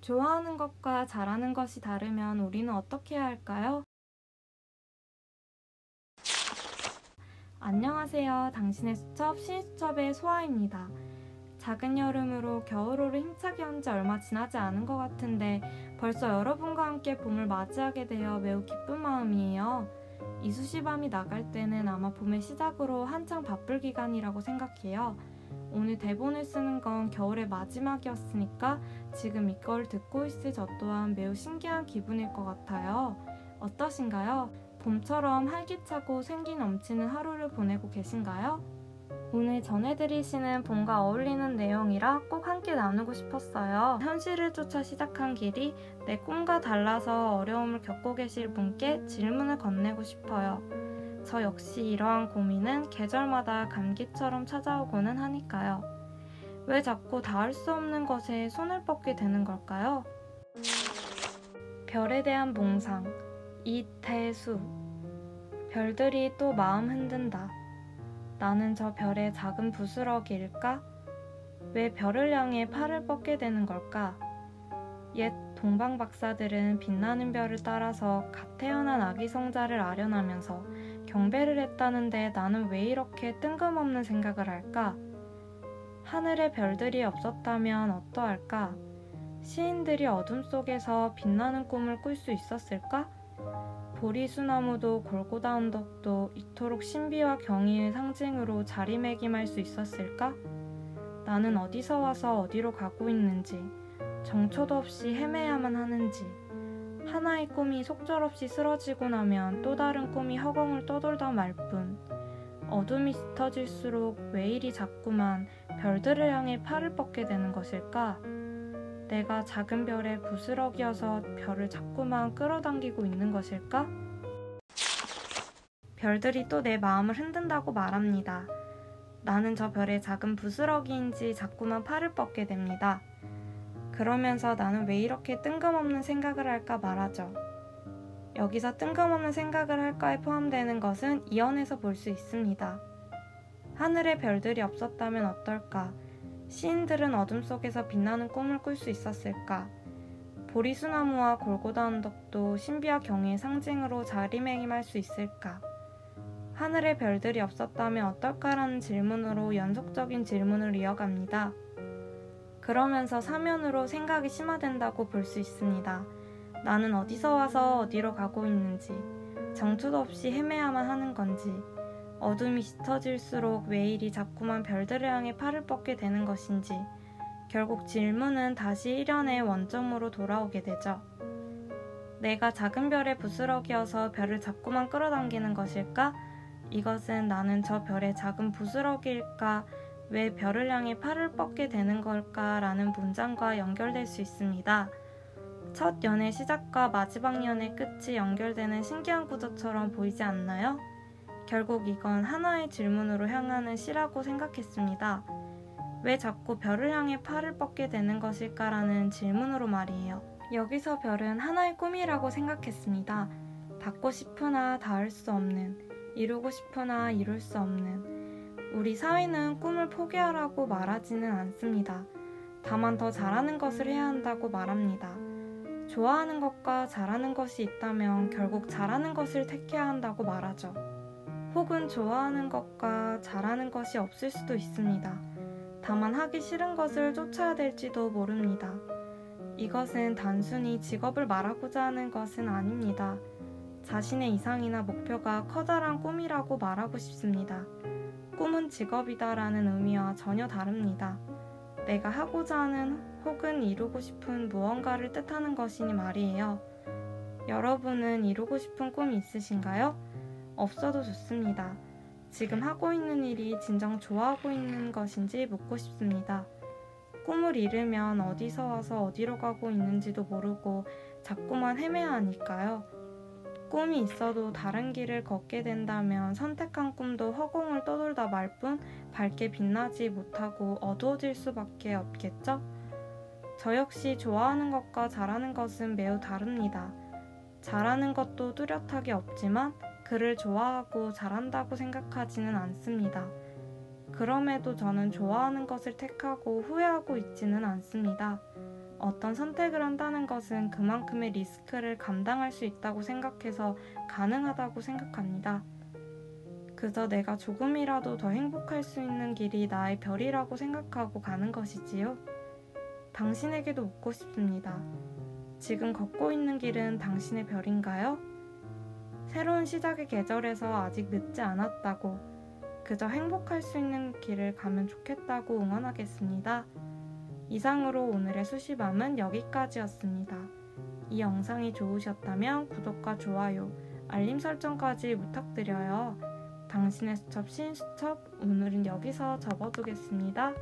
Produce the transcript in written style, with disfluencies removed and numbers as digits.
좋아하는 것과 잘하는 것이 다르면 우리는 어떻게 해야 할까요? 안녕하세요. 당신의 수첩 신수첩의 소아입니다. 작은 여름으로 겨울호를 힘차게 한 지 얼마 지나지 않은 것 같은데 벌써 여러분과 함께 봄을 맞이하게 되어 매우 기쁜 마음이에요. 이쑤시밤이 나갈 때는 아마 봄의 시작으로 한창 바쁠 기간이라고 생각해요. 오늘 대본을 쓰는 건 겨울의 마지막이었으니까 지금 이걸 듣고 있을 저 또한 매우 신기한 기분일 것 같아요. 어떠신가요? 봄처럼 활기차고 생기 넘치는 하루를 보내고 계신가요? 오늘 전해드리시는 봄과 어울리는 내용이라 꼭 함께 나누고 싶었어요. 현실을 쫓아 시작한 길이 내 꿈과 달라서 어려움을 겪고 계실 분께 질문을 건네고 싶어요. 저 역시 이러한 고민은 계절마다 감기처럼 찾아오고는 하니까요. 왜 자꾸 닿을 수 없는 것에 손을 뻗게 되는 걸까요? 별에 대한 몽상, 이태수. 별들이 또 마음 흔든다. 나는 저 별의 작은 부스러기일까? 왜 별을 향해 팔을 뻗게 되는 걸까? 옛 동방 박사들은 빛나는 별을 따라서 갓 태어난 아기 성자를 아련하면서 경배를 했다는데 나는 왜 이렇게 뜬금없는 생각을 할까? 하늘에 별들이 없었다면 어떠할까? 시인들이 어둠 속에서 빛나는 꿈을 꿀 수 있었을까? 보리수나무도 골고다 언덕도 이토록 신비와 경의의 상징으로 자리매김할 수 있었을까? 나는 어디서 와서 어디로 가고 있는지, 정처도 없이 헤매야만 하는지, 하나의 꿈이 속절없이 쓰러지고 나면 또 다른 꿈이 허공을 떠돌다 말 뿐, 어둠이 짙어질수록 왜 이리 자꾸만 별들을 향해 팔을 뻗게 되는 것일까? 내가 작은 별의 부스러기여서 별을 자꾸만 끌어당기고 있는 것일까? 별들이 또 내 마음을 흔든다고 말합니다. 나는 저 별의 작은 부스러기인지 자꾸만 팔을 뻗게 됩니다. 그러면서 나는 왜 이렇게 뜬금없는 생각을 할까 말하죠. 여기서 뜬금없는 생각을 할까에 포함되는 것은 이언에서 볼 수 있습니다. 하늘에 별들이 없었다면 어떨까? 시인들은 어둠 속에서 빛나는 꿈을 꿀 수 있었을까? 보리수나무와 골고다 언덕도 신비와 경의의 상징으로 자리매김할 수 있을까? 하늘에 별들이 없었다면 어떨까라는 질문으로 연속적인 질문을 이어갑니다. 그러면서 사면으로 생각이 심화된다고 볼 수 있습니다. 나는 어디서 와서 어디로 가고 있는지, 정처도 없이 헤매야만 하는 건지, 어둠이 짙어질수록 왜 이리 자꾸만 별들을 향해 팔을 뻗게 되는 것인지, 결국 질문은 다시 일련의 원점으로 돌아오게 되죠. 내가 작은 별의 부스러기여서 별을 자꾸만 끌어당기는 것일까? 이것은 나는 저 별의 작은 부스러기일까? 왜 별을 향해 팔을 뻗게 되는 걸까? 라는 문장과 연결될 수 있습니다. 첫 연의 시작과 마지막 연의 끝이 연결되는 신기한 구조처럼 보이지 않나요? 결국 이건 하나의 질문으로 향하는 시라고 생각했습니다. 왜 자꾸 별을 향해 팔을 뻗게 되는 것일까라는 질문으로 말이에요. 여기서 별은 하나의 꿈이라고 생각했습니다. 닿고 싶으나 닿을 수 없는, 이루고 싶으나 이룰 수 없는. 우리 사회는 꿈을 포기하라고 말하지는 않습니다. 다만 더 잘하는 것을 해야 한다고 말합니다. 좋아하는 것과 잘하는 것이 있다면 결국 잘하는 것을 택해야 한다고 말하죠. 혹은 좋아하는 것과 잘하는 것이 없을 수도 있습니다. 다만 하기 싫은 것을 쫓아야 될지도 모릅니다. 이것은 단순히 직업을 말하고자 하는 것은 아닙니다. 자신의 이상이나 목표가 커다란 꿈이라고 말하고 싶습니다. 꿈은 직업이다라는 의미와 전혀 다릅니다. 내가 하고자 하는 혹은 이루고 싶은 무언가를 뜻하는 것이니 말이에요. 여러분은 이루고 싶은 꿈이 있으신가요? 없어도 좋습니다. 지금 하고 있는 일이 진정 좋아하고 있는 것인지 묻고 싶습니다. 꿈을 이루면 어디서 와서 어디로 가고 있는지도 모르고 자꾸만 헤매야 하니까요. 꿈이 있어도 다른 길을 걷게 된다면 선택한 꿈도 허공을 떠돌다 말 뿐 밝게 빛나지 못하고 어두워질 수밖에 없겠죠? 저 역시 좋아하는 것과 잘하는 것은 매우 다릅니다. 잘하는 것도 뚜렷하게 없지만 그를 좋아하고 잘한다고 생각하지는 않습니다. 그럼에도 저는 좋아하는 것을 택하고 후회하고 있지는 않습니다. 어떤 선택을 한다는 것은 그만큼의 리스크를 감당할 수 있다고 생각해서 가능하다고 생각합니다. 그저 내가 조금이라도 더 행복할 수 있는 길이 나의 별이라고 생각하고 가는 것이지요. 당신에게도 묻고 싶습니다. 지금 걷고 있는 길은 당신의 별인가요? 새로운 시작의 계절에서 아직 늦지 않았다고, 그저 행복할 수 있는 길을 가면 좋겠다고 응원하겠습니다. 이상으로 오늘의 수시밤은 여기까지였습니다. 이 영상이 좋으셨다면 구독과 좋아요, 알림 설정까지 부탁드려요. 당신의 수첩 신수첩, 오늘은 여기서 접어두겠습니다.